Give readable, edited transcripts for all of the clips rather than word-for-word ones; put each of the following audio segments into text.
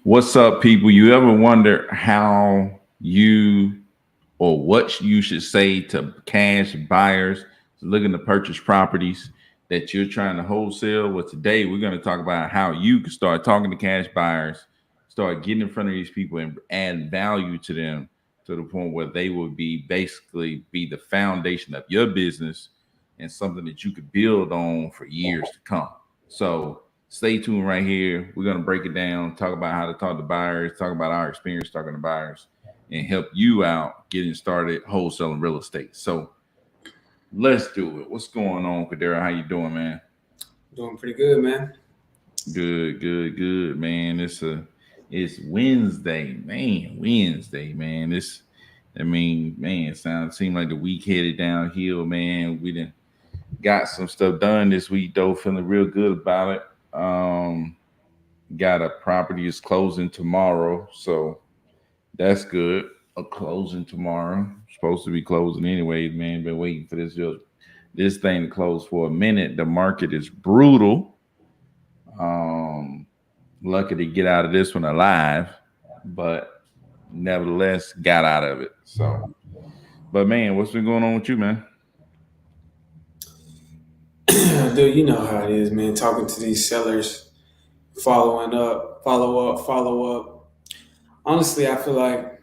What's up, people? You ever wonder how you or what you should say to cash buyers looking to purchase properties that you're trying to wholesale? Well, today we're going to talk about how you can start talking to cash buyers, start getting in front of these people and add value to them to the point where they will be basically be the foundation of your business and something that you could build on for years to come. So stay tuned right here. We're going to break it down, talk about how to talk to buyers, talk about our experience talking to buyers, and help you out getting started wholesaling real estate. So let's do it. What's going on, Kadera? How you doing, man? Doing pretty good, man. Good, good, good, man. It's Wednesday, man. Wednesday, man. Man, sounds seem like the week headed downhill, man. We done got some stuff done this week though, feeling real good about it. Got a property is closing tomorrow, so that's good. A closing tomorrow. Supposed to be closing anyways, man. Been waiting for this thing to close for a minute. The market is brutal. Um, Lucky to get out of this one alive, but nevertheless got out of it. So, but man, what's been going on with you, man? Dude, you know how it is, man. Talking to these sellers, following up, follow up, follow up. Honestly, I feel like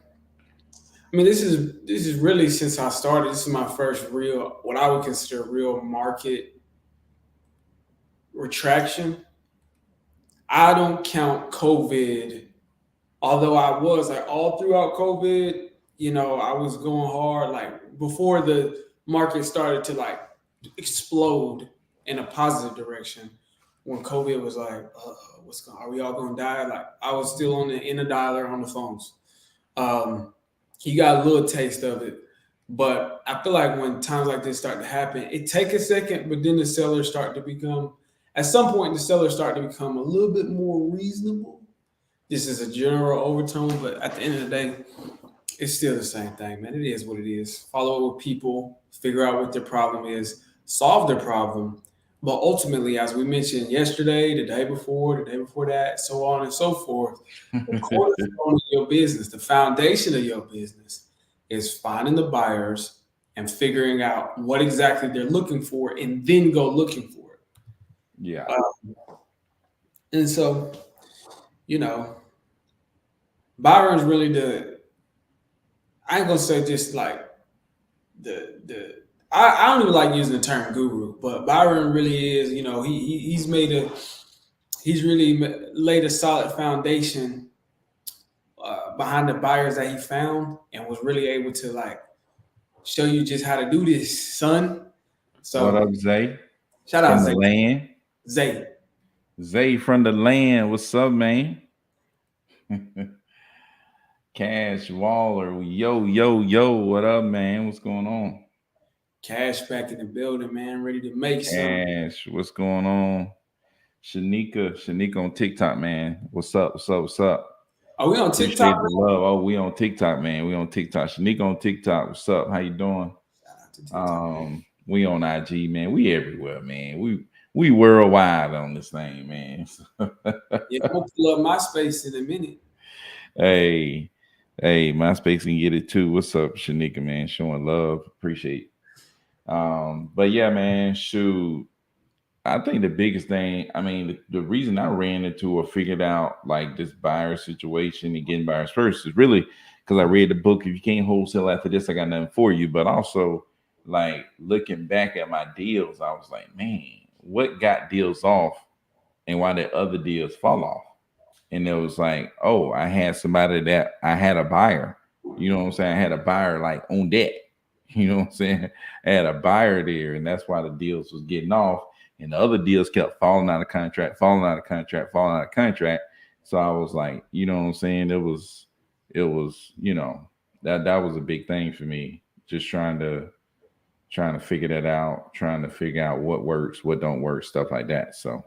this is really since I started. This is my first real, what I would consider real market retraction. I don't count COVID, although I was like all throughout COVID. I was going hard like before the market started to like explode in a positive direction. When COVID was like, are we all gonna die? Like I was still on the in a dialer on the phones. Um, you got a little taste of it, but I feel like when times like this start to happen, it take a second, but then the sellers start to become. At some point, the sellers start to become a little bit more reasonable. This is a general overtone, but at the end of the day, it's still the same thing, man. It is what it is. Follow up with people, figure out what their problem is, solve their problem. But ultimately, as we mentioned yesterday, the day before that, so on and so forth, the cornerstone of your business, the foundation of your business is finding the buyers and figuring out what exactly they're looking for and then go looking for it. Yeah. And so, you know, Byron's really I ain't gonna say just like I don't even like using the term guru, but Byron really is. He's really laid a solid foundation behind the buyers that he found and was really able to like show you just how to do this, son. What So up, Zay? shout out From the land. Zay. Zay from the land. What's up, man? Cash Waller. Yo, yo, yo. What up, man? What's going on? Cash back in the building, man, ready to make some. Cash, what's going on? Shanika on TikTok, man. What's up? What's up? What's up? Are we on TikTok? Appreciate the love. Oh, we on TikTok, man. We on TikTok. Shanika on TikTok. What's up? How you doing? Shout out to TikTok. We on IG, man. We everywhere, man. We worldwide on this thing, man. Yeah, I'm gonna pull up my space in a minute. Hey, hey, MySpace can get it too. What's up, Shanika, man? Showing love. Appreciate. But yeah, man, shoot. I think the biggest thing, I mean, the reason I ran into or figured out like this buyer situation and getting buyers first is really because I read the book. If you can't wholesale after this, I got nothing for you. But also, like looking back at my deals, I was like, man, what got deals off and why did other deals fall off? And it was like, oh, I had somebody that I had a buyer. You know what I'm saying? I had a buyer like on deck. You know what I'm saying? I had a buyer there, and that's why the deals was getting off. And the other deals kept falling out of contract, falling out of contract, falling out of contract. So I was like, you know what I'm saying? It was, that was a big thing for me. Just trying to figure that out, trying to figure out what works, what don't work, stuff like that. So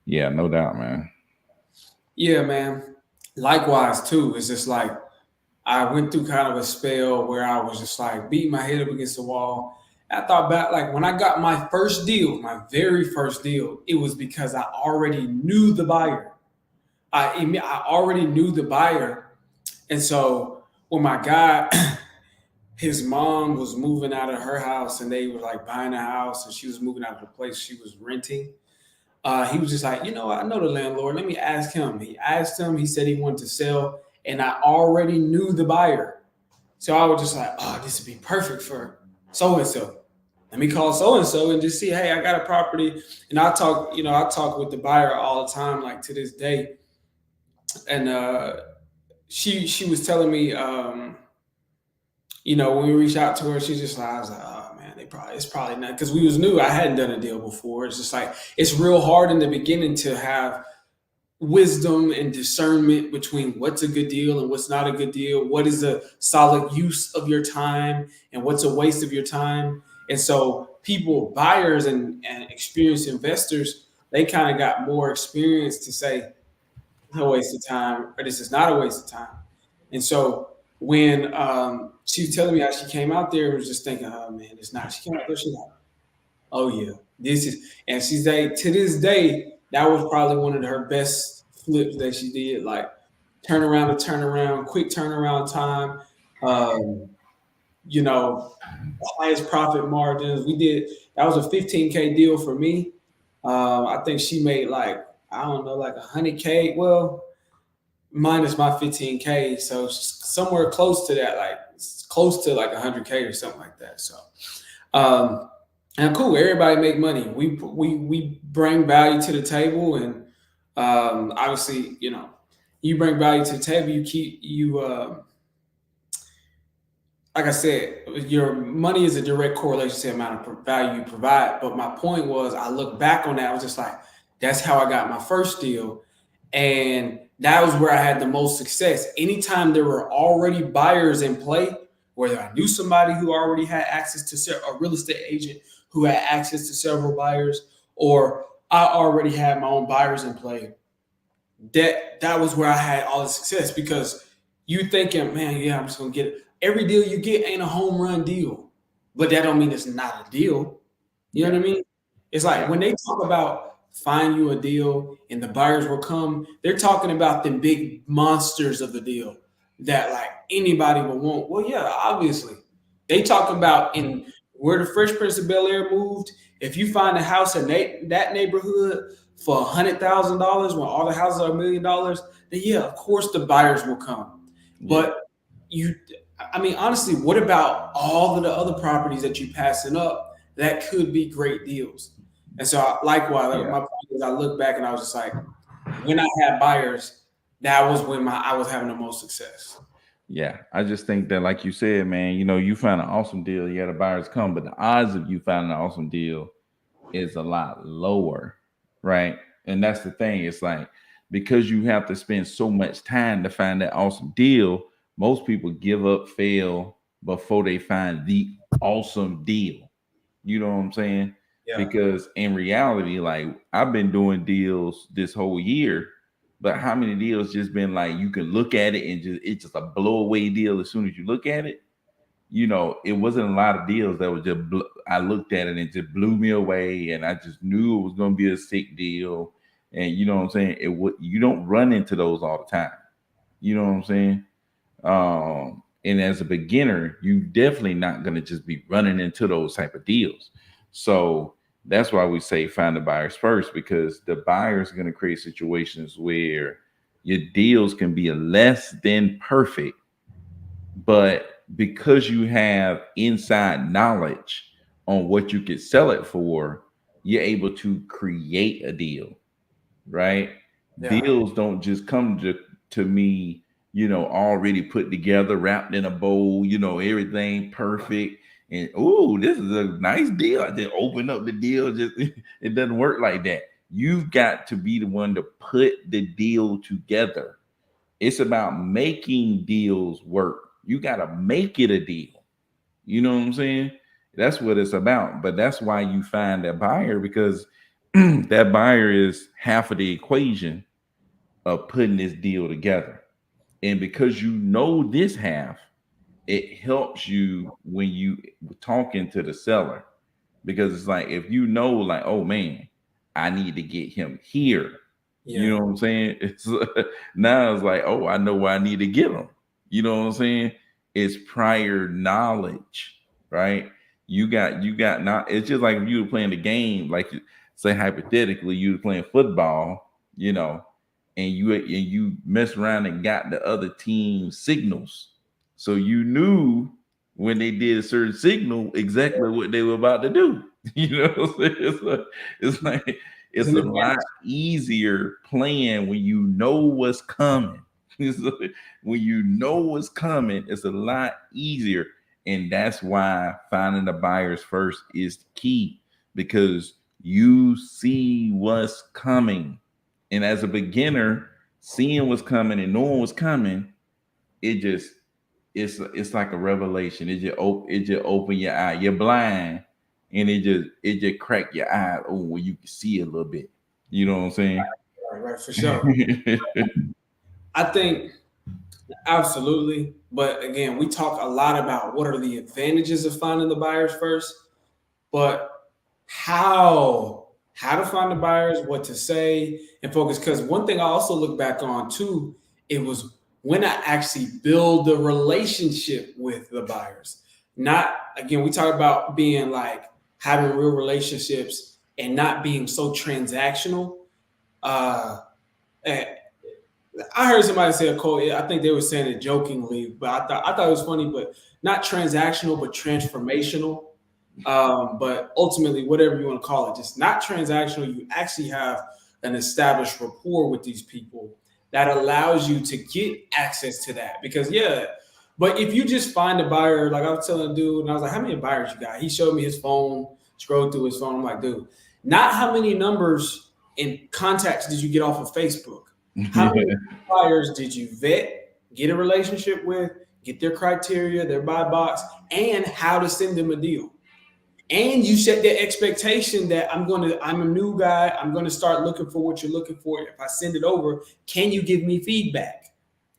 yeah, no doubt, man. Yeah, man. Likewise, too. It's just like I went through kind of a spell where I was just like beating my head up against the wall. I thought back, like when I got my first deal, my very first deal, it was because I already knew the buyer. I already knew the buyer, and so when my guy, his mom was moving out of her house, and they were like buying a house, and she was moving out of the place she was renting. He was just like, I know the landlord. Let me ask him. He asked him. He said he wanted to sell, and I already knew the buyer. So I was just like, oh, this would be perfect for so and so. Let me call so and so and just see, hey, I got a property. And I talk with the buyer all the time, like to this day. And she was telling me, when we reached out to her, she's just like, I was like, oh man, it's probably not, because we was new. I hadn't done a deal before. It's just like it's real hard in the beginning to have wisdom and discernment between what's a good deal and what's not a good deal, what is a solid use of your time and what's a waste of your time. And so people, buyers and experienced investors, they kind of got more experience to say a waste of time or this is not a waste of time. And so when she was telling me how she came out there, I was just thinking, oh man, it's not. She came out there, she's like, oh yeah, this is, and she's like, to this day, that was probably one of her best flips that she did. Like turnaround, quick turnaround time. Um, highest profit margins. We did that was a 15K deal for me. I think she made like I don't know, like 100K. Well, minus my 15K, so somewhere close to that, like close to like 100K or something like that. So, and cool, everybody make money. We bring value to the table, and obviously, you bring value to the table. Like I said, your money is a direct correlation to the amount of value you provide. But my point was, I look back on that, I was just like, that's how I got my first deal. And that was where I had the most success. Anytime there were already buyers in play, whether I knew somebody who already had access to a real estate agent who had access to several buyers, or I already had my own buyers in play, that was where I had all the success, because you thinking, man, yeah, I'm just gonna get it. Every deal you get ain't a home run deal, but that don't mean it's not a deal. You know what I mean? It's like when they talk about find you a deal and the buyers will come, they're talking about the big monsters of the deal that like anybody will want. Well, yeah, obviously. They talk about in where the Fresh Prince of Bel Air moved. If you find a house in that neighborhood for $100,000 when all the houses are $1 million, then yeah, of course the buyers will come. But I mean, honestly, what about all of the other properties that you passing up that could be great deals? And so, likewise, my point is, I look back and I was just like, when I had buyers, that was when I was having the most success. Yeah, I just think that, like you said, man, you found an awesome deal, you had the buyers come, but the odds of you finding an awesome deal is a lot lower, right? And that's the thing. It's like because you have to spend so much time to find that awesome deal, most people give up, fail before they find the awesome deal. You know what I'm saying? Yeah. Because in reality, like I've been doing deals this whole year, but how many deals just been like you can look at it and it's just a blow away deal as soon as you look at it? It wasn't a lot of deals that was just I looked at it and it just blew me away, and I just knew it was going to be a sick deal. And you know what I'm saying? You don't run into those all the time. You know what I'm saying? And as a beginner, you definitely not going to just be running into those type of deals. So that's why we say find the buyers first, because the buyers are going to create situations where your deals can be less than perfect, but because you have inside knowledge on what you could sell it for, you're able to create a deal, right? Yeah. Deals don't just come to me, already put together, wrapped in a bowl, everything perfect. And this is a nice deal. I just open up the deal. Just it doesn't work like that. You've got to be the one to put the deal together. It's about making deals work. You got to make it a deal. You know what I'm saying? That's what it's about. But that's why you find that buyer, because that buyer is half of the equation of putting this deal together. And because you know this half, it helps you when you talking to the seller, because it's like if you know, like, oh man, I need to get him here. You Yeah. know what I'm saying? It's now it's like, oh, I know where I need to get them. You know what I'm saying? It's prior knowledge, right? You got not. It's just like if you were playing the game, like say hypothetically, you were playing football, and you mess around and got the other team's signals, so you knew when they did a certain signal exactly what they were about to do. You know what I'm saying? It's like It's it's an a advantage. lot easier playing when you know what's coming. When you know what's coming, it's a lot easier. And that's why finding the buyers first is the key, because you see what's coming. And as a beginner, seeing what's coming and knowing what's coming, it just it's like a revelation. It just open your eye. You're blind, and it just crack your eye. Oh, well, you can see a little bit. You know what I'm saying? Right, right, for sure. I think absolutely. But again, we talk a lot about what are the advantages of finding the buyers first, but how to find the buyers, what to say, and focus. Because one thing I also look back on too, it was when I actually build the relationship with the buyers. Not again, we talk about being like having real relationships and not being so transactional. Uh, and I heard somebody say a quote. I think they were saying it jokingly, but I thought it was funny. But not transactional, but transformational. But ultimately, whatever you want to call it, just not transactional. You actually have an established rapport with these people that allows you to get access to that. Because yeah, but if you just find a buyer, like I was telling a dude, and I was like, "How many buyers you got?" He showed me his phone, scrolled through his phone. I'm like, "Dude, not how many numbers and contacts did you get off of Facebook? How many Yeah. buyers did you vet, get a relationship with, get their criteria, their buy box, and how to send them a deal?" And you set the expectation that I'm a new guy, I'm gonna start looking for what you're looking for. If I send it over, can you give me feedback?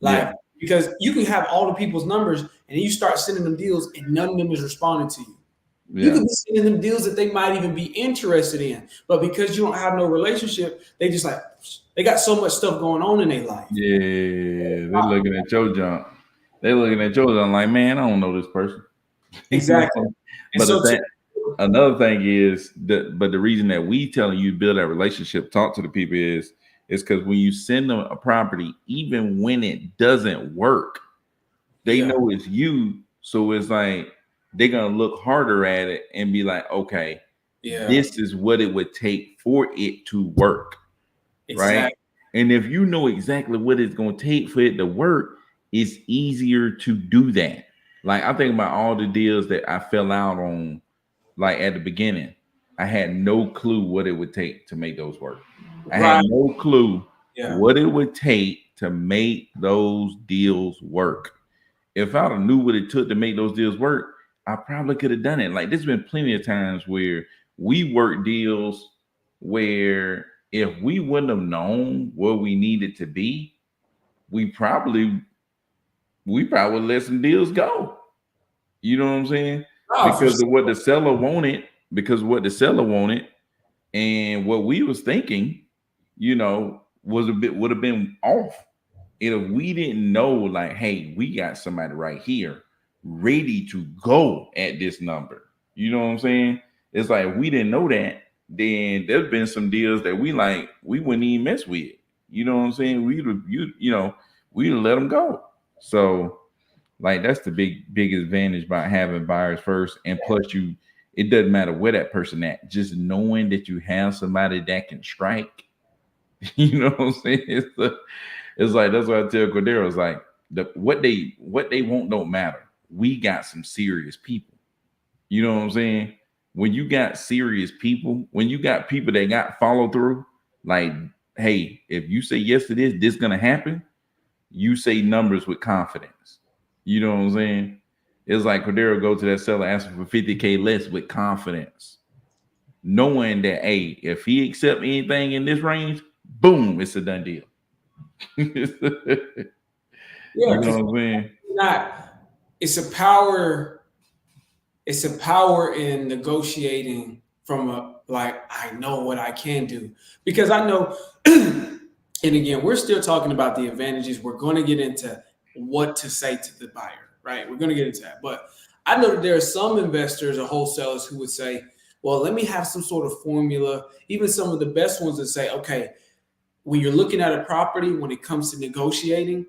Yeah. Like, because you can have all the people's numbers and then you start sending them deals and none of them is responding to you. You Yeah. could be sending them deals that they might even be interested in, but because you don't have no relationship, they just like they got so much stuff going on in their life. Yeah. They're looking at your junk. They're looking at your junk like, man, I don't know this person. Exactly. And But the so to thing, another thing is that, but the reason that we telling you to build that relationship, talk to the people is because when you send them a property, even when it doesn't work, they yeah, know it's you. So it's like they're gonna look harder at it and be like, okay, yeah, this is what it would take for it to work, right? exactly. And if you know exactly what it's gonna take for it to work, it's easier to do that. Like I think about all the deals that I fell out on, like at the beginning, I had no clue what it would take to make those work. I had Right. no clue Yeah. what it would take to make those deals work. If I knew what it took to make those deals work, I probably could have done it. Like there's been plenty of times where we work deals where if we wouldn't have known where we needed to be, we probably would let some deals go. You know what I'm saying? Oh, for Because of what sure. the seller wanted, because of what the seller wanted, and what we was thinking, was a bit would have been off. And if we didn't know, like, hey, we got somebody right here ready to go at this number. You know what I'm saying? It's like if we didn't know that, then there's been some deals that we wouldn't even mess with. You know what I'm saying? We'd let them go. So like that's the big advantage by having buyers first. And plus it doesn't matter where that person at, just knowing that you have somebody that can strike. You know what I'm saying? It's like that's what I tell Cordero. It's like what they want don't matter. We got some serious people. You know what I'm saying? When you got serious people, when you got people that got follow through, like, hey, if you say yes to this gonna happen. You say numbers with confidence. You know what I'm saying? It's like Cordero go to that seller asking for 50K less with confidence, knowing that hey, if he accept anything in this range, boom, it's a done deal. You Yeah, know because what I'm saying? not it's a power, it's a power in negotiating from a like I know what I can do. Because I know And again, we're still talking about the advantages. We're going to get into what to say to the buyer, right? We're going to get into that. But I know that there are some investors or wholesalers who would say, well, let me have some sort of formula. Even some of the best ones would say, okay, when you're looking at a property, when it comes to negotiating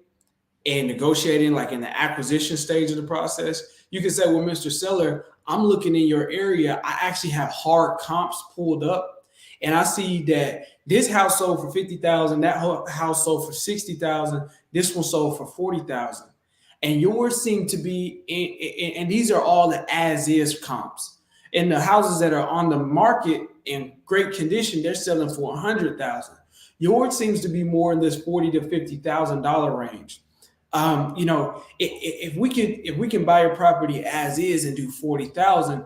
like in the acquisition stage of the process, you can say, well, Mr. Seller, I'm looking in your area. I actually have hard comps pulled up, and I see that this house sold for 50,000, that house sold for 60,000, this one sold for 40,000, and yours seem to be, and these are all the as is comps. And the houses that are on the market in great condition, they're selling for 100,000. Yours seems to be more in this $40,000 to $50,000 range. If we can buy a property as is and do 40,000,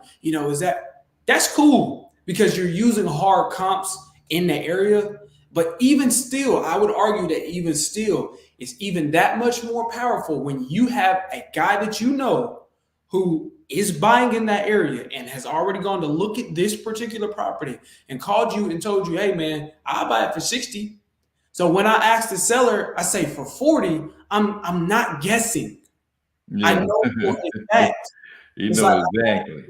that's cool because you're using hard comps in the area. But even still, I would argue that even still, it's even that much more powerful when you have a guy that you know who is buying in that area and has already gone to look at this particular property and called you and told you, hey man, I'll buy it for 60. So when I ask the seller, I say for 40, I'm not guessing. Yeah. I know for a fact. You know exactly.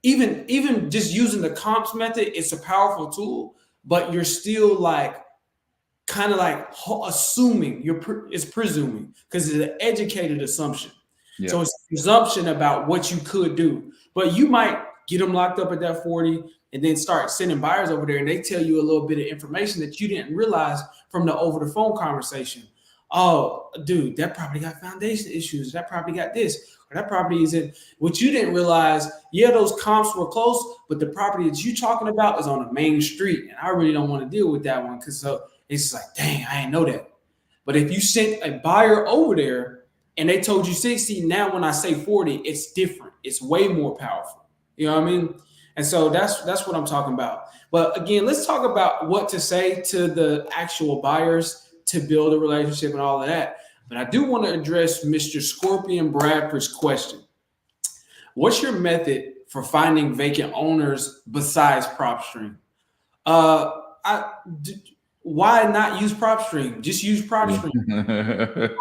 Even just using the comps method, it's a powerful tool, but you're still like kind of like assuming it's presuming because it's an educated assumption. Yeah. So it's a presumption about what you could do, but you might get them locked up at that 40 and then start sending buyers over there and they tell you a little bit of information that you didn't realize from the over the phone conversation. Oh, dude, that property got foundation issues. That property got this, or that property isn't. What you didn't realize, yeah, those comps were close, but the property that you're talking about is on the main street, and I really don't want to deal with that one because so it's like, dang, I didn't know that. But if you sent a buyer over there and they told you 60, now when I say 40, it's different. It's way more powerful. You know what I mean? And so that's what I'm talking about. But again, let's talk about what to say to the actual buyers to build a relationship and all of that. But I do want to address Mr. Scorpion Bradford's question. What's your method for finding vacant owners besides PropStream? Why not use PropStream? Just use PropStream.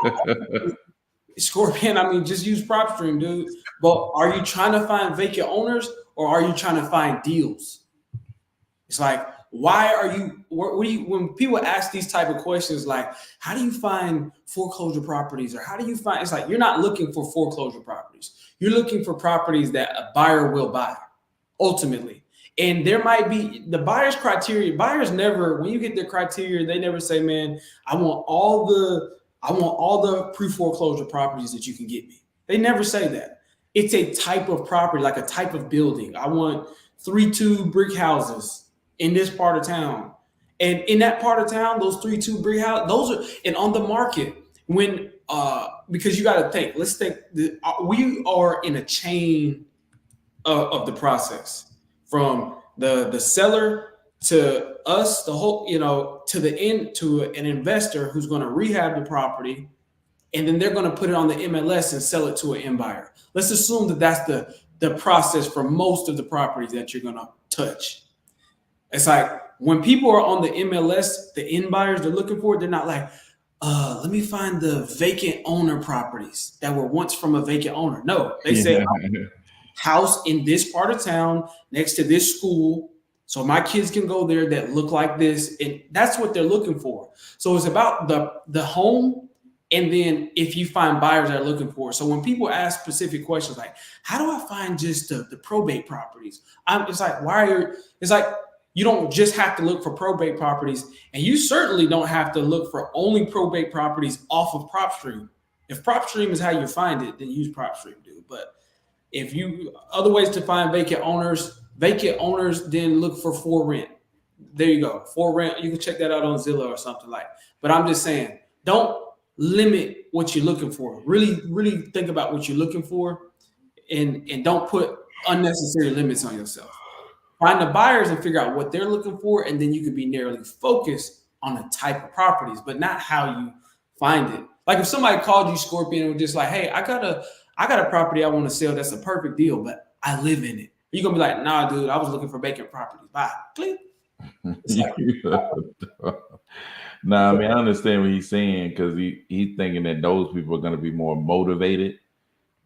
Scorpion, I mean, just use PropStream, dude. But are you trying to find vacant owners or are you trying to find deals? It's like, why are you, when people ask these type of questions, like, how do you find foreclosure properties or how do you find, it's like, you're not looking for foreclosure properties. You're looking for properties that a buyer will buy ultimately. And there might be the buyer's criteria. Buyers never, when you get their criteria, they never say, man, I want all the pre-foreclosure properties that you can get me. They never say that. It's a type of property, like a type of building. I want 3-2 brick houses in this part of town. And in that part of town, those 3-2 brick houses, those are, and on the market, when, because you got to think, let's think, we are in a chain of the process from the seller to us, the whole, to the end, to an investor who's going to rehab the property, and then they're going to put it on the MLS and sell it to an end buyer. Let's assume that that's the process for most of the properties that you're going to touch. It's like when people are on the MLS, the end buyers they're looking for, they're not like, let me find the vacant owner properties that were once from a vacant owner. No, they say house in this part of town next to this school. So my kids can go there that look like this. And that's what they're looking for. So it's about the home. And then if you find buyers that are looking for it. So when people ask specific questions like, how do I find just the probate properties? It's like, you don't just have to look for probate properties. And you certainly don't have to look for only probate properties off of PropStream. If PropStream is how you find it, then use PropStream, dude. But if you, other ways to find vacant owners, then look for rent. There you go. For rent. You can check that out on Zillow or something like. But I'm just saying, don't limit what you're looking for. Really, really think about what you're looking for and don't put unnecessary limits on yourself. Find the buyers and figure out what they're looking for. And then you can be narrowly focused on the type of properties, but not how you find it. Like if somebody called you, Scorpion, and was just like, hey, I got a property I want to sell. That's a perfect deal, but I live in it. You're going to be like, nah, dude, I was looking for vacant properties. Bye. Click. Nah, I mean, I understand what he's saying because he's thinking that those people are going to be more motivated.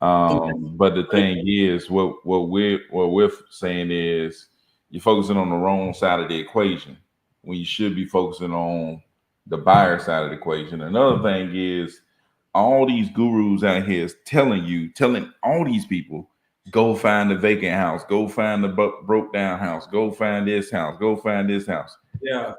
But the thing is, what we're saying is you're focusing on the wrong side of the equation when you should be focusing on the buyer side of the equation. Another thing is all these gurus out here is telling all these people, go find the vacant house, go find the broke down house, go find this house, go find this house. Yeah.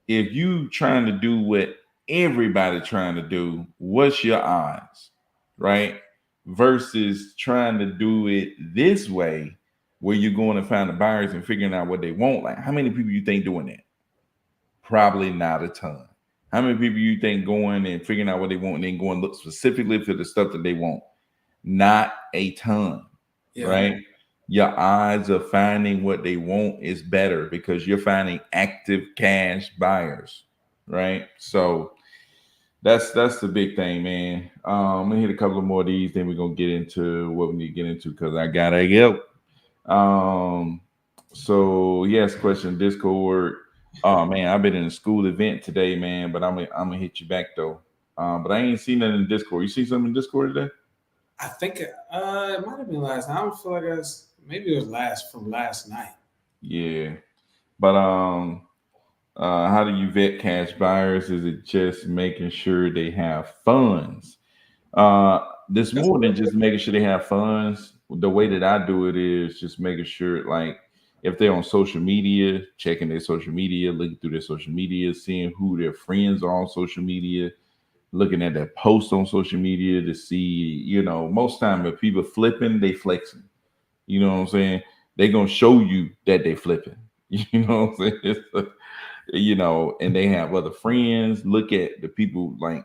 If you trying to do what everybody trying to do, what's your odds, right? Versus trying to do it this way, where you're going to find the buyers and figuring out what they want. Like, how many people you think doing that? Probably not a ton. How many people you think going and figuring out what they want and then going look specifically for the stuff that they want? Not a ton, Yeah. right? Your odds of finding what they want is better because you're finding active cash buyers, right? So that's the big thing, man. I'm gonna hit a couple of more of these, then we're gonna get into what we need to get into because I gotta go. Um, so yes, question Discord. Oh man, I've been in a school event today, man, but I'm gonna hit you back though. But I ain't seen nothing in Discord. You see something in Discord today? I think it might have been last night. I don't feel like maybe it was last night. Yeah. But how do you vet cash buyers? Is it just making sure they have funds? This That's more than just making sure they have funds. The way that I do it is just making sure, like, if they're on social media, checking their social media, looking through their social media, seeing who their friends are on social media, looking at their posts on social media to see, most time if people flipping, they flexing. You know what I'm saying? They gonna show you that they flipping. You know what I'm saying? And they have other friends. Look at the people like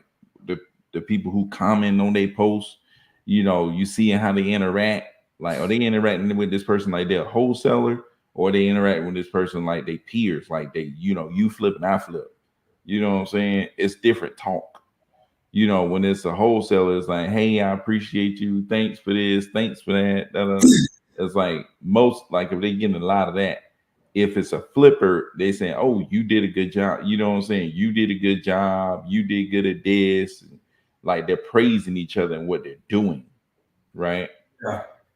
the people who comment on their posts. You see how they interact. Like, are they interacting with this person like they're a wholesaler, or they interact with this person like they peers, like you flip and I flip. You know what I'm saying? It's different talk. When it's a wholesaler, it's like, hey, I appreciate you. Thanks for this. Thanks for that. It's like most, like if they getting a lot of that. If it's a flipper, they say, oh, you did a good job. You know what I'm saying? You did a good job. You did good at this. Like they're praising each other and what they're doing. Right.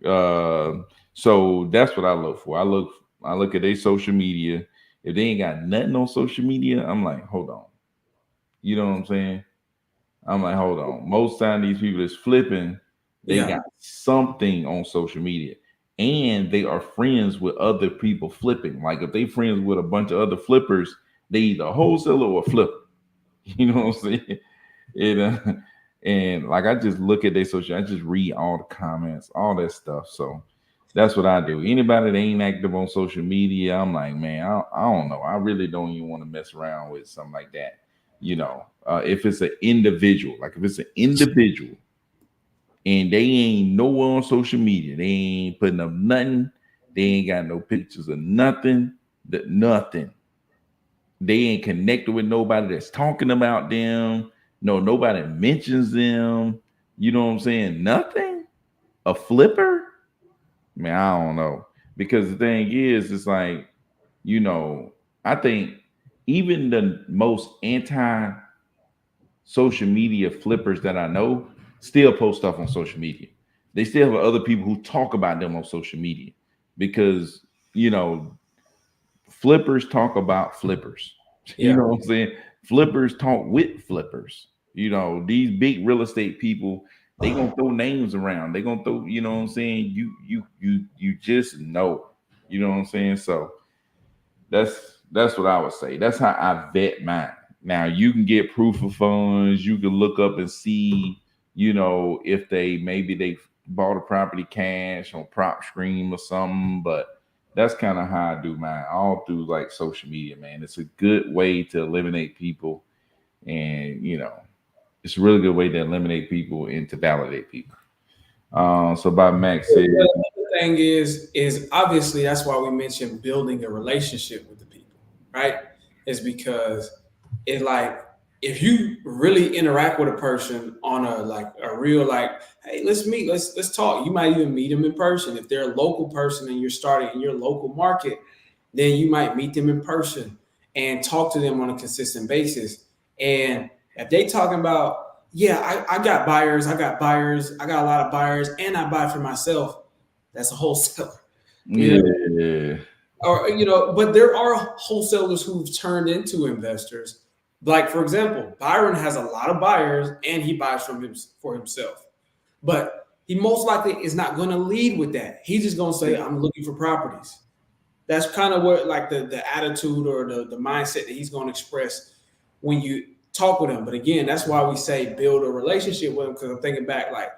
Yeah. So that's what I look for. I look at their social media. If they ain't got nothing on social media, I'm like, hold on. You know what I'm saying? I'm like, hold on. Most time these people that's flipping, they Yeah. got something on social media. And they are friends with other people flipping. Like if they friends with a bunch of other flippers, they either wholesaler or flipper. You know what I'm saying? And like I just look at their social, I just read all the comments, all that stuff. So that's what I do. Anybody that ain't active on social media, I'm like, man, I don't know. I really don't even want to mess around with something like that. If it's an individual, like if it's an individual and they ain't nowhere on social media, they ain't putting up nothing, they ain't got no pictures of nothing, nothing. They ain't connected with nobody that's talking about them. No, nobody mentions them. You know what I'm saying? Nothing. A flipper? Man, I don't know. Because the thing is, it's like, you know, I think even the most anti social media flippers that I know still post stuff on social media. They still have other people who talk about them on social media because, you know, flippers talk about flippers. You Yeah. know what I'm saying? Flippers talk with flippers. These big real estate people, they gonna throw names around. They gonna throw, you know what I'm saying? You just know. You know what I'm saying? So that's what I would say. That's how I vet mine. Now you can get proof of funds. You can look up and see, if maybe they bought a property cash on Prop Stream or something. But that's kind of how I do mine, all through like social media, man. It's a good way to eliminate people, and it's a really good way to eliminate people and to validate people. So by Max said, The thing is obviously that's why we mentioned building a relationship with the people, right? Is because it like if you really interact with a person on a real hey, let's meet, let's talk. You might even meet them in person. If they're a local person and you're starting in your local market, then you might meet them in person and talk to them on a consistent basis. And if they talking about, yeah, I got buyers, I got a lot of buyers, and I buy for myself, that's a wholesaler. You know, Yeah. or but there are wholesalers who've turned into investors. Like for example, Byron has a lot of buyers and he buys from him for himself, but he most likely is not going to lead with that. He's just going to say, "I'm looking for properties." That's kind of what like the attitude or the mindset that he's going to express when you talk with him. But again, that's why we say build a relationship with him. Because I'm thinking back, like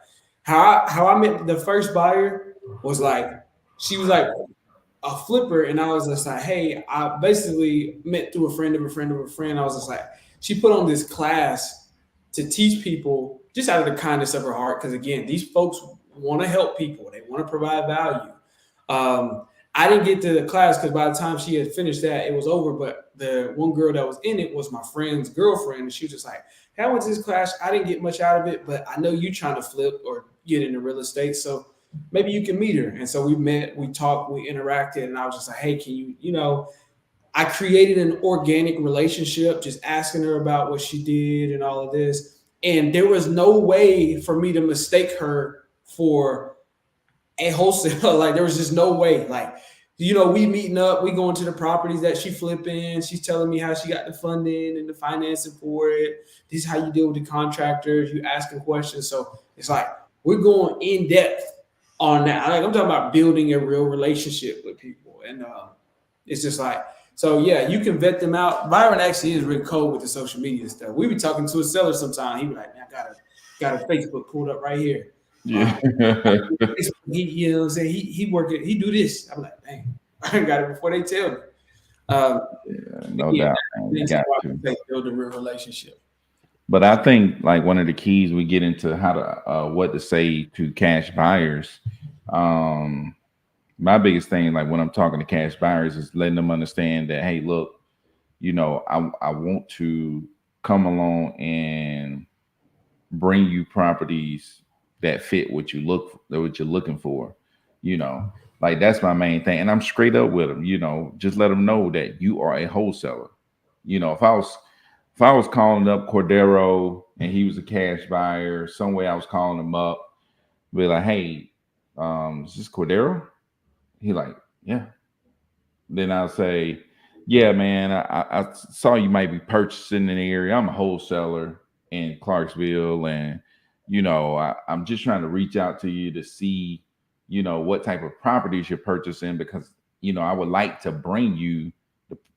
how I met the first buyer was like she was like a flipper, and I was just like, hey, I basically met through a friend of a friend of a friend. I was just like, she put on this class to teach people just out of the kindness of her heart. Because again, these folks want to help people, they want to provide value. I didn't get to the class because by the time she had finished that, it was over. But the one girl that was in it was my friend's girlfriend, and she was just like, hey, I went to this class. I didn't get much out of it, but I know you trying to flip or get into real estate, so maybe you can meet her. And so we met, we talked, we interacted, and I was just like, hey, can you, I created an organic relationship, just asking her about what she did and all of this. And there was no way for me to mistake her for a wholesaler. Like there was just no way. Like, we meeting up, we going to the properties that she flipping. She's telling me how she got the funding and the financing for it. This is how you deal with the contractors. You asking questions. So it's like we're going in depth on that. Like I'm talking about building a real relationship with people, and it's just like so. Yeah, you can vet them out. Byron actually is really cold with the social media stuff. We be talking to a seller sometime. He be like, "Man, I got a Facebook pulled up right here." Yeah. He what I'm saying? He work it. He do this. I'm like, dang, I got it before they tell me. No Yeah, doubt, man. You that's got why to. I say build a real relationship. But I think like one of the keys we get into how to what to say to cash buyers. Um, my biggest thing, like when I'm talking to cash buyers, is letting them understand that, hey, look, I want to come along and bring you properties that fit what you're looking for. You know, like that's my main thing, and I'm straight up with them. Just let them know that you are a wholesaler. If I was calling up Cordero and he was a cash buyer, some way I was calling him up, be like, hey, is this Cordero? He like, yeah. Then I'll say, yeah, man, I saw you might be purchasing in the area. I'm a wholesaler in Clarksville, and I'm just trying to reach out to you to see, what type of properties you're purchasing because I would like to bring you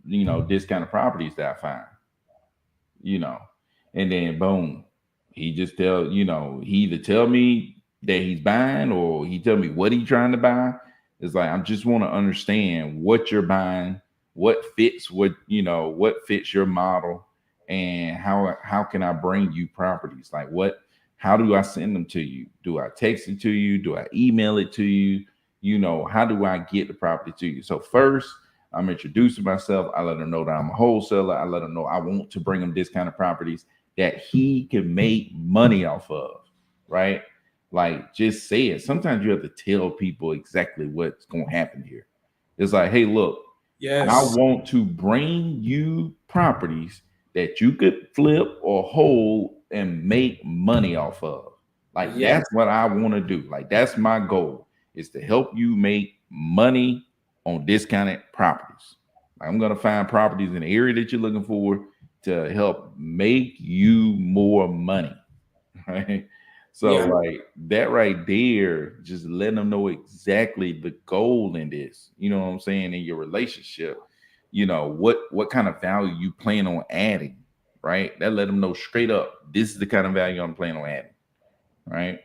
this kind of properties that I find, you know, and then boom, he just he either tell me that he's buying or he tell me what he's trying to buy. It's like I just want to understand what you're buying, what fits your model, and how can I bring you properties? Like how do I send them to you? Do I text it to you? Do I email it to you? How do I get the property to you? So first, I'm introducing myself. I let them know that I'm a wholesaler. I let them know I want to bring them this kind of properties that he can make money off of, right? Like just say it. Sometimes you have to tell people exactly what's going to happen here. It's like, hey, look, I Yes. want to bring you properties that you could flip or hold and make money off of. Like Yes. that's what I want to do. Like that's my goal is to help you make money on discounted properties. Like, I'm gonna find properties in the area that you're looking for to help make you more money. Right. So Yeah. like that right there, just letting them know exactly the goal in this, you know what I'm saying, in your relationship, what kind of value you plan on adding, right? That let them know straight up, this is the kind of value I'm planning on adding, right?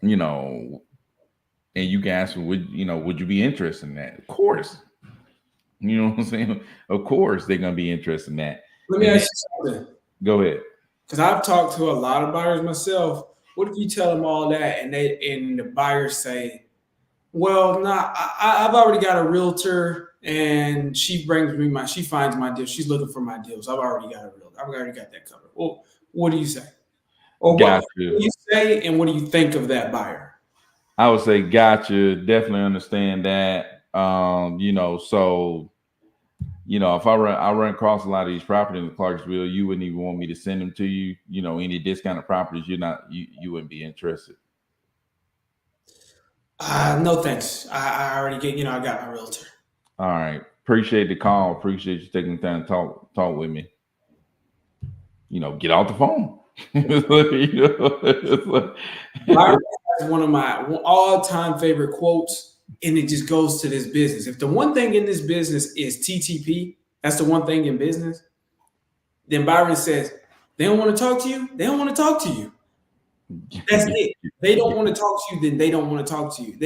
You know, and you can ask them, would you be interested in that? Of course. You know what I'm saying? Of course they're gonna be interested in that. Let me And then ask you something. go ahead. Because I've talked to a lot of buyers myself. What if you tell them all that and the buyers say, well, nah, I've already got a realtor and she finds my deals. She's looking for my deals. I've already got a realtor. I've already got that covered. Well, what do you say? Or what Gotcha. do you say and what do you think of that buyer? I would say gotcha. Definitely understand that. So you know, if I run across a lot of these properties in Clarksville, you wouldn't even want me to send them to you. You know, any discounted properties, you wouldn't be interested. No thanks. I already get, I got my realtor. All right. Appreciate the call. Appreciate you taking the time to talk with me. You know, get off the phone. Byron has one of my all-time favorite quotes, and it just goes to this business. If the one thing in this business is TTP, that's the one thing in business, then Byron says, they don't want to talk to you, they don't want to talk to you. That's it. They don't want to talk to you, then they don't want to talk to you.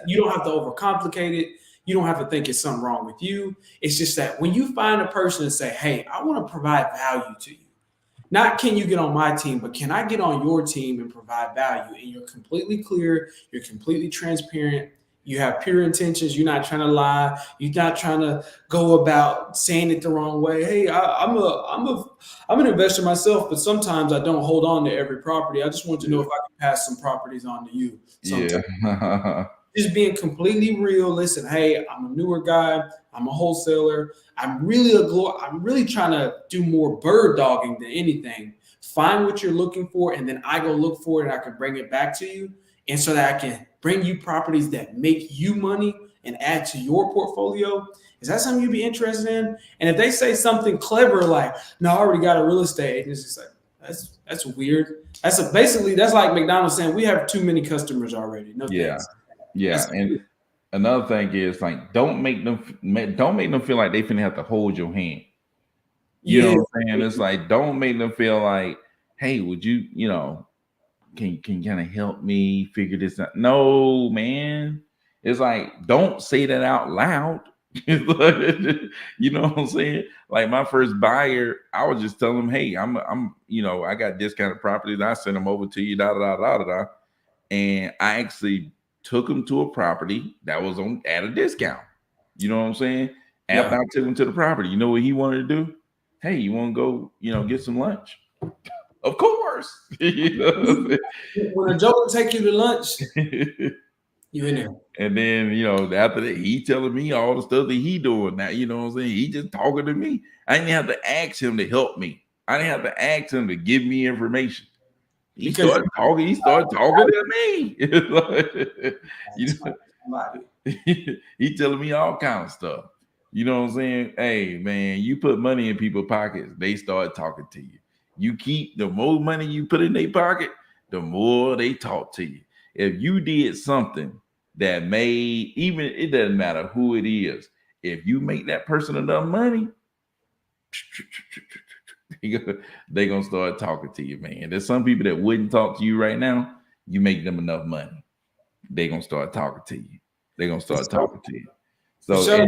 You don't have to overcomplicate it. You don't have to think it's something wrong with you. It's just that when you find a person and say, hey, I want to provide value to you, not can you get on my team, but can I get on your team and provide value? And you're completely clear, you're completely transparent, you have pure intentions, you're not trying to lie, you're not trying to go about saying it the wrong way. Hey, I'm an investor myself, but sometimes I don't hold on to every property. I just want to know if I can pass some properties on to you. Sometimes. Yeah. Just being completely real. Listen, hey, I'm a newer guy. I'm a wholesaler. I'm really trying to do more bird dogging than anything. Find what you're looking for, and then I go look for it, and I can bring it back to you, and so that I can bring you properties that make you money and add to your portfolio. Is that something you'd be interested in? And if they say something clever like, "No, I already got a real estate agent," it's just like that's weird. Basically that's like McDonald's saying we have too many customers already. No thanks. Yeah, and another thing is like don't make them feel like they finna have to hold your hand. You know what I'm saying? It's like don't make them feel like, hey, would you, can kind of help me figure this out? No, man. It's like don't say that out loud. You know what I'm saying? Like my first buyer, I was just telling them, hey, I'm I got discounted properties. I send them over to you, da da da da da. And I actually took him to a property that was at a discount. You know what I'm saying? After I took him to the property, you know what he wanted to do? Hey, you want to go, get some lunch? Of course. When a joker take you to lunch, you in there. And then, after that, he telling me all the stuff that he doing now. You know what I'm saying? He just talking to me. I didn't have to ask him to help me. I didn't have to ask him to give me information. He started talking to me. He telling me all kind of stuff. You know what I'm saying? Hey, man, you put money in people's pockets, they start talking to you. You keep the more money you put in their pocket, the more they talk to you. If you did something that it doesn't matter who it is, if you make that person enough money, they're gonna start talking to you, man. There's some people that wouldn't talk to you right now. You make them enough money, they're gonna start talking to you. They're gonna start talking to you. So,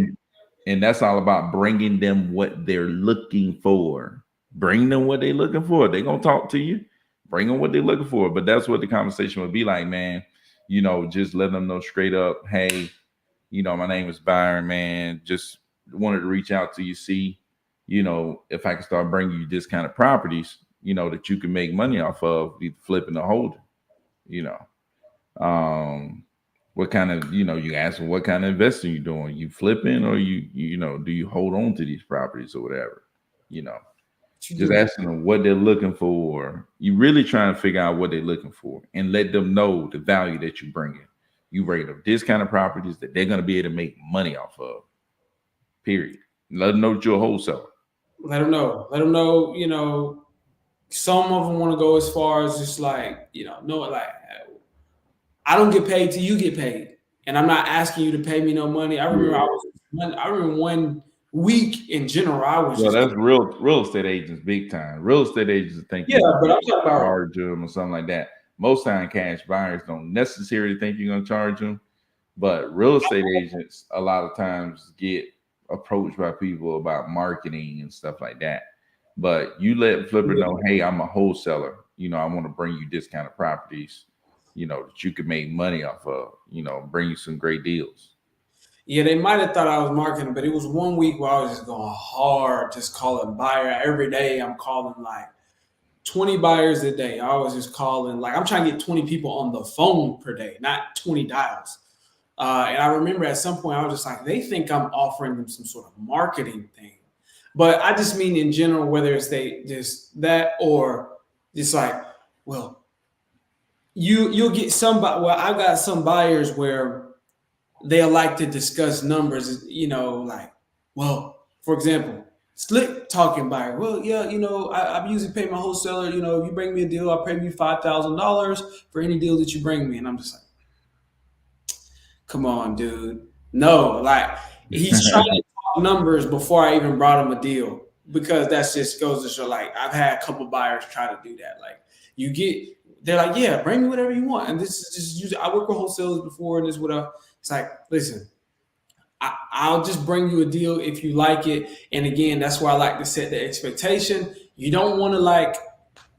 and that's all about bringing them what they're looking for. Bring them what they're looking for. They're gonna talk to you. Bring them what they're looking for. But that's what the conversation would be like, man. Just let them know straight up, hey, my name is Byron, man. Just wanted to reach out to you, see, if I can start bringing you discounted properties, that you can make money off of, either flipping or holding, what kind of, you ask them what kind of investing you doing, you flipping or do you hold on to these properties or whatever, just asking them what they're looking for. You really trying to figure out what they're looking for and let them know the value that you bring in. You bring them discounted properties that they're going to be able to make money off of, period. Let them know that you're a wholesaler. Let them know. Let them know, some of them want to go as far as just like, like, I don't get paid till you get paid. And I'm not asking you to pay me no money. I remember one week in general, I was that's real estate agents, big time. Real estate agents think but I'm talking about charge them or something like that. Most time cash buyers don't necessarily think you're gonna charge them, but real estate agents a lot of times get approached by people about marketing and stuff like that. But you let Flipper know, hey, I'm a wholesaler. I want to bring you discounted properties, that you could make money off of, bring you some great deals. Yeah, they might have thought I was marketing, but it was one week where I was just going hard, just calling buyer every day. I'm calling like 20 buyers a day. I was just calling, like I'm trying to get 20 people on the phone per day, not 20 dials. And I remember at some point I was just like, they think I'm offering them some sort of marketing thing. But I just mean in general, whether it's they just that or just like, well, you'll get somebody. Well, I got some buyers where they'll like to discuss numbers. Like, well, for example, slick talking buyer. Well, yeah, I usually pay my wholesaler. If you bring me a deal, I'll pay you $5,000 for any deal that you bring me. And I'm just like, come on, dude. No, like he's trying to talk numbers before I even brought him a deal because that's just goes to show. Like I've had a couple buyers try to do that. Like you get, they're like, yeah, bring me whatever you want. And this is just usually I work with wholesalers before, and this whatever. It's like, listen, I'll just bring you a deal if you like it. And again, that's why I like to set the expectation. You don't want to like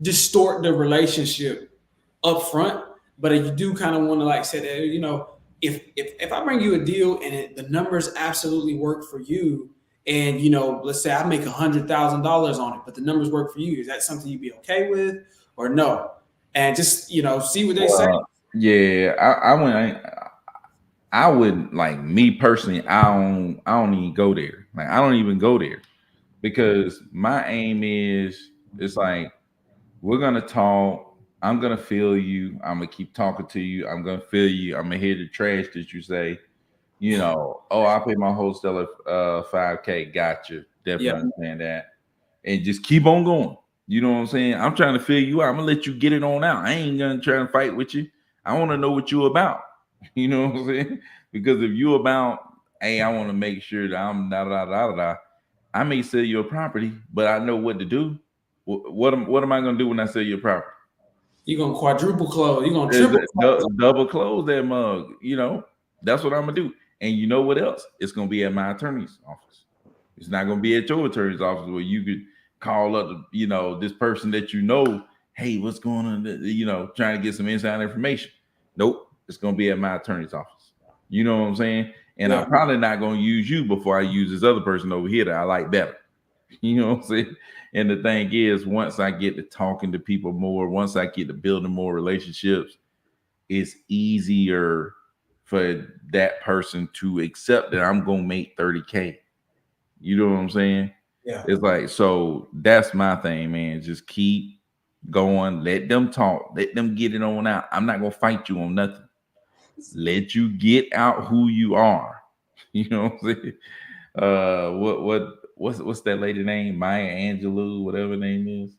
distort the relationship up front, but you do kind of want to like say that, if I bring you a deal and the numbers absolutely work for you, and let's say I make $100,000 on it, but the numbers work for you, is that something you'd be okay with or no? And just see what they say. Yeah, I would like me personally. I don't even go there. Like I don't even go there because my aim is it's like we're gonna talk. I'm gonna feel you. I'm gonna keep talking to you. I'm gonna feel you. I'm gonna hear the trash that you say. Oh, I pay my wholesaler 5K. Gotcha. Definitely Yeah. understand that. And just keep on going. You know what I'm saying? I'm trying to feel you out. I'm gonna let you get it on out. I ain't gonna try and fight with you. I want to know what you about. You know what I'm saying? Because if you about, hey, I want to make sure that I'm da da da da da. I may sell your property, but I know what to do. What am I gonna do when I sell your property? You're gonna quadruple close. You're gonna triple close. Double close that mug. That's what I'm gonna do. And you know what else? It's gonna be at my attorney's office. It's not gonna be at your attorney's office where you could call up, this person that hey, what's going on? Trying to get some inside information. Nope, it's gonna be at my attorney's office. You know what I'm saying? And I'm probably not gonna use you before I use this other person over here that I like better. You know what I'm saying? And the thing is, once I get to talking to people more, once I get to building more relationships, it's easier for that person to accept that I'm gonna make 30K. You know what I'm saying? Yeah. It's like, so that's my thing, man. Just keep going, let them talk, let them get it on out. I'm not gonna fight you on nothing. Let you get out who you are. You know what I'm saying? What's that lady name? Maya Angelou, whatever her name is.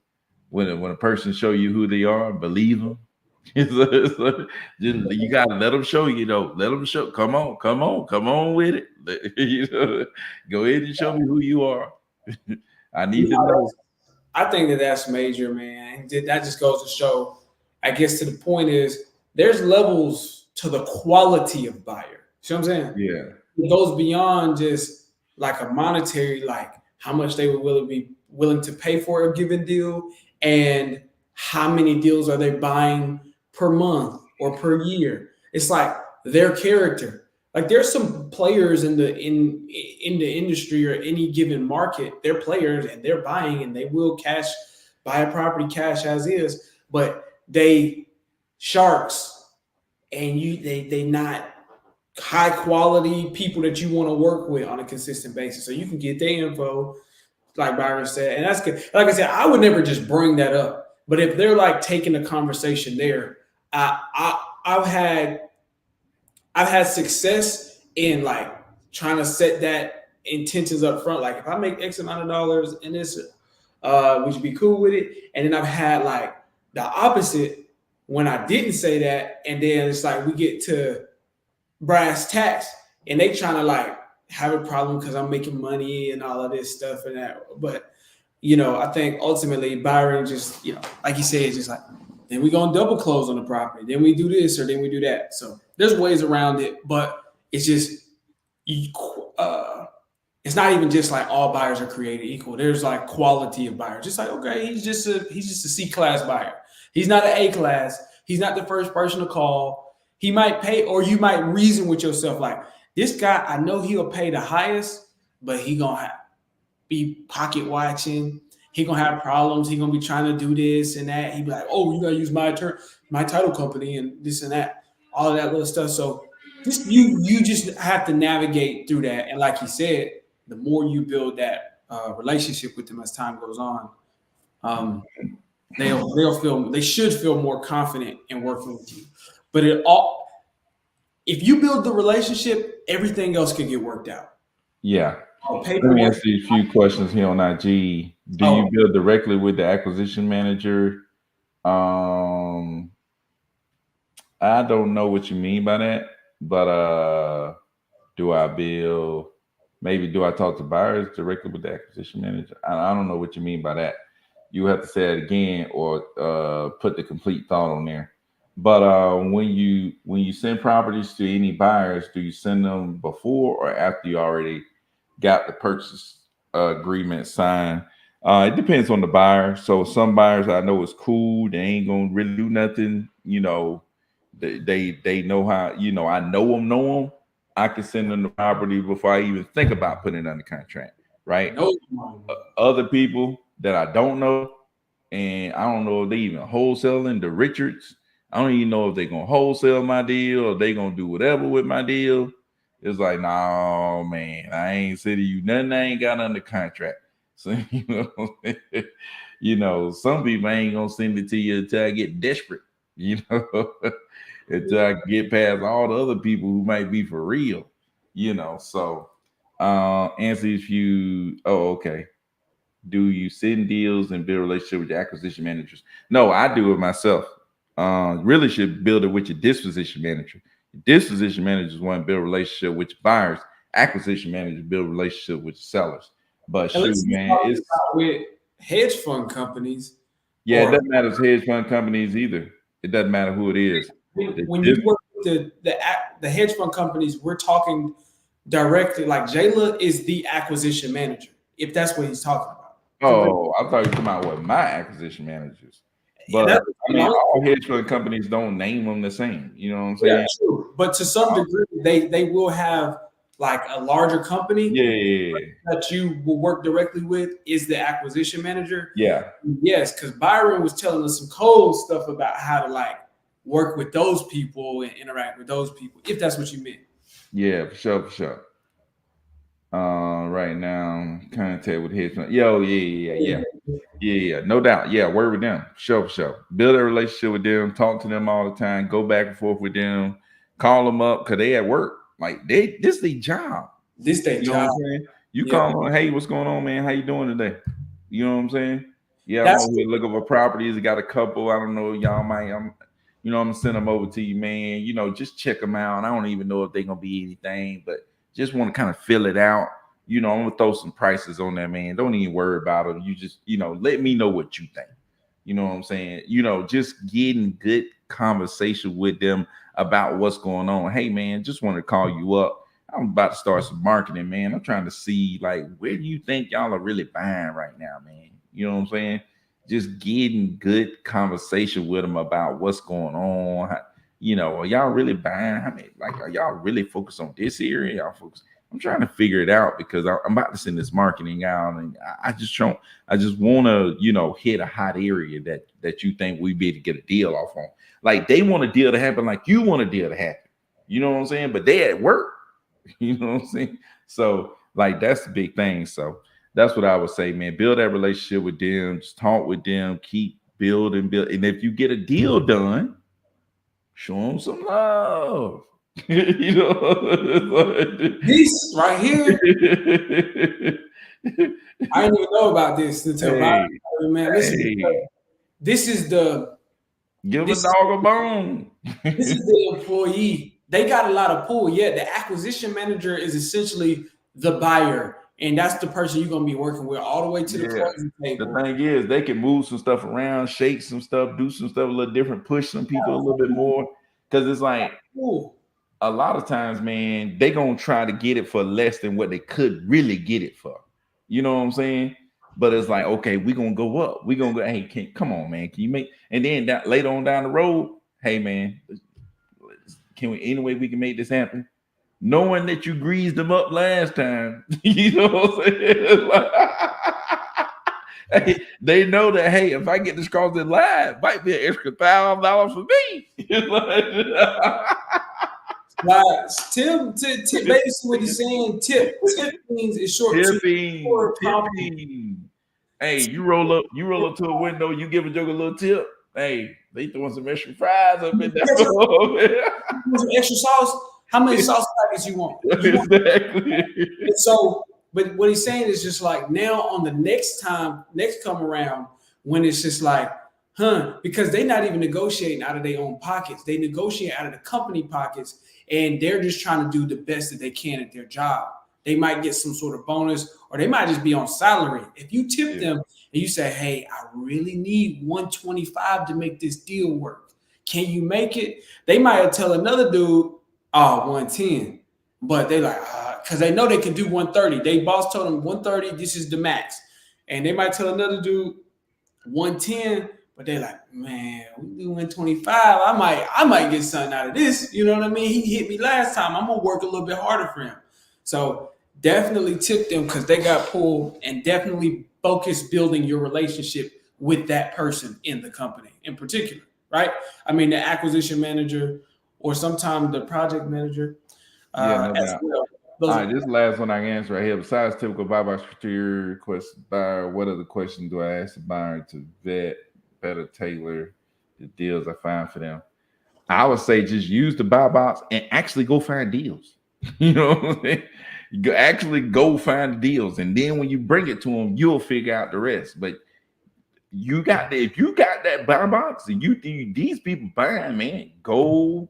When a person show you who they are, believe them. You gotta let them show you, though. Let them show. Come on with it. Go ahead and show me who you are. I need to know. I think that's major, man. That just goes to show. I guess to the point is there's levels to the quality of buyer. See what I'm saying? Yeah. It goes beyond just like a monetary, like how much they were willing to pay for a given deal, and how many deals are they buying per month or per year. It's like their character. Like there's some players in the industry or any given market, they're players and they're buying and they will buy a property cash as is, but they sharks and they not high quality people that you want to work with on a consistent basis. So you can get their info, like Byron said, and that's good. Like I said, I would never just bring that up, but if they're like taking a conversation there, I've had success in like trying to set that intentions up front. Like if I make X amount of dollars in this, we should be cool with it. And then I've had like the opposite when I didn't say that, and then it's like we get to brass tacks and they trying to like have a problem because I'm making money and all of this stuff and that. But I think ultimately Byron just, like you said, just like, then we gonna double close on the property. Then we do this or then we do that. So there's ways around it, but it's just it's not even just like all buyers are created equal. There's like quality of buyers. Just like, okay, he's just a C class buyer. He's not an A class. He's not the first person to call. He might pay, or you might reason with yourself like, this guy, I know he'll pay the highest, but he gonna be pocket watching. He gonna have problems. He gonna be trying to do this and that. He be like, oh, you gotta use my title company and this and that, all of that little stuff. So just you just have to navigate through that. And like he said, the more you build that relationship with them as time goes on, they should feel more confident in working with you. But if you build the relationship, everything else can get worked out. Yeah. Let me Paperwork. ask you a few questions here on IG. Do you build directly with the acquisition manager? I don't know what you mean by that, but do I build? Maybe do I talk to buyers directly with the acquisition manager? I don't know what you mean by that. You have to say it again or put the complete thought on there. But when you send properties to any buyers, do you send them before or after you already got the purchase agreement signed? It depends on the buyer. So some buyers I know is cool. They ain't gonna really do nothing. They know how. I know them. I can send them the property before I even think about putting it under contract. Right. Other people that I don't know, and I don't know if they even wholesaling the Richards. I don't even know if they're gonna wholesale my deal or they gonna do whatever with my deal. It's like, no, man, I ain't sending you nothing I ain't got under contract. So some people ain't gonna send it to you until I get desperate, until I get past all the other people who might be for real, So answer if you okay. Do you send deals and build a relationship with your acquisition managers? No, I do it myself. Really should build it with your disposition manager. Your disposition managers want to build a relationship with your buyers. Acquisition managers build a relationship with your sellers. But shoot, man, it's with hedge fund companies. Yeah, it doesn't matter if hedge fund companies either. It doesn't matter who it is. When you work with the hedge fund companies, we're talking directly. Like Jayla is the acquisition manager, if that's what he's talking about. Oh, I thought you were talking about what my acquisition managers. But all hedge fund companies don't name them the same. You know what I'm saying? Yeah, true. But to some degree, they will have like a larger company. Yeah. That you will work directly with is the acquisition manager. Yeah. Yes, because Byron was telling us some cool stuff about how to like work with those people and interact with those people, if that's what you meant. Yeah, for sure. Right now, contact with hedge fund. Yeah, no doubt. Yeah, work with them. For sure. Build a relationship with them. Talk to them all the time. Go back and forth with them. Call them up because they at work. Like this is their job. This their job. Know what I'm saying? You call them, hey, what's going on, man? How you doing today? You know what I'm saying? Yeah, I'm over here looking for properties. I got a couple. I don't know. Y'all might. I'm gonna send them over to you, man. Just check them out. I don't even know if they're gonna be anything, but just want to kind of fill it out. I'm gonna throw some prices on there, man. Don't even worry about them. You just, let me know what you think. You know what I'm saying? Just getting good conversation with them about what's going on. Hey, man, just want to call you up. I'm about to start some marketing, man. I'm trying to see, like, where do you think y'all are really buying right now, man? You know what I'm saying? Just getting good conversation with them about what's going on. Are y'all really buying? Are y'all really focused on this area? Y'all focus. I'm trying to figure it out because I'm about to send this marketing out, and I just want to, hit a hot area that you think we'd be able to get a deal off on. Like they want a deal to happen, like you want a deal to happen. You know what I'm saying? But they at work. You know what I'm saying? So like that's the big thing. So that's what I would say, man. Build that relationship with them. Just talk with them. Keep building. And if you get a deal done, show them some love. This right here. I didn't even know about this until man. This is the give a dog a bone. This is the employee. They got a lot of pull. Yeah, the acquisition manager is essentially the buyer, and that's the person you're gonna be working with all the way to the closing table. The thing is, they can move some stuff around, shake some stuff, do some stuff a little different, push some people a little bit more. Because it's like a lot of times, man, they gonna try to get it for less than what they could really get it for. You know what I'm saying? But it's like, okay, we're gonna go up. We're gonna go, hey, come on, man. Can you make and then later on down the road, hey man, can we any way we can make this happen? Knowing that you greased them up last time, you know what I'm saying? Hey, they know that, hey, if I get this crossed in live, might be an extra $1,000 for me. Tip, basically what he's saying, tip means it's short to Tipping. Hey, you roll up to a window, you give a joke a little tip. Hey, they throwing some extra fries up in there. Some extra sauce. How many sauce packets you want? Exactly. And so, but what he's saying is just like now on the next come around, when it's just like, because they're not even negotiating out of their own pockets. They negotiate out of the company pockets, and they're just trying to do the best that they can at their job. They might get some sort of bonus, or they might just be on salary. If you tip them and you say, hey, I really need 125 to make this deal work. Can you make it? They might tell another dude, 110. But they like, because they know they can do 130. They boss told them 130, this is the max. And they might tell another dude 110, but they like, man, we do 125. I might get something out of this. You know what I mean? He hit me last time. I'm gonna work a little bit harder for him. So definitely tip them because they got pulled, and definitely focus building your relationship with that person in the company in particular, right? I mean, the acquisition manager or sometimes the project manager as well. All right, this last one I can answer right here. Besides typical buy box criteria question, buyer, what other questions do I ask the buyer to vet, better tailor the deals I find for them? I would say just use the buy box and actually go find deals. You know, actually go find deals, and then when you bring it to them, you'll figure out the rest. But if you got that buy box and these people buying, man, go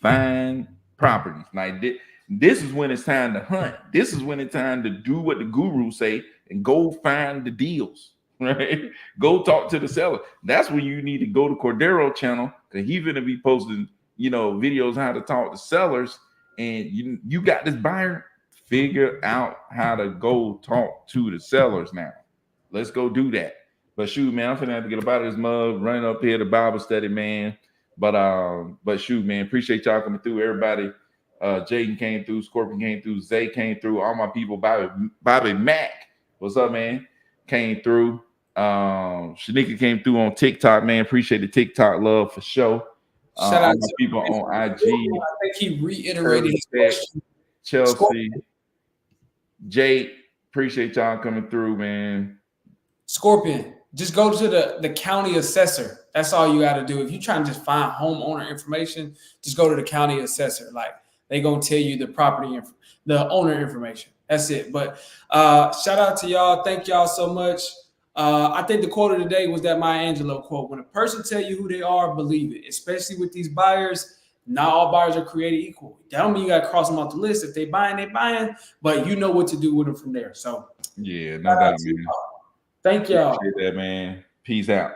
find properties like this. This is when it's time to hunt. This is when it's time to do what the gurus say and go find the deals, right? Go talk to the seller. That's when you need to go to Cordero channel, because he's going to be posting, videos how to talk to sellers. And you got this buyer, figure out how to go talk to the sellers now. Let's go do that. But shoot, man, I'm finna have to get up out of this mug, running up here to Bible study, man. But shoot, man, appreciate y'all coming through. Everybody. Jaden came through, Scorpion came through, Zay came through, all my people, Bobby Mack, what's up, man? Came through. Shanika came through on TikTok, man. Appreciate the TikTok love for sure. Shout out to people on IG. I think he reiterated his question. Chelsea, Scorpion. Jake, appreciate y'all coming through, man. Scorpion, just go to the county assessor. That's all you got to do. If you're trying to just find homeowner information, just go to the county assessor. Like, they gonna tell you the property, the owner information. That's it. But shout out to y'all. Thank y'all so much. I think the quote of the day was that Maya Angelou quote. When a person tell you who they are, believe it. Especially with these buyers. Not all buyers are created equal. That don't mean you got to cross them off the list. If they buying, they buying. But you know what to do with them from there. So yeah, no doubt, man. Thank y'all. Appreciate that, man. Peace out.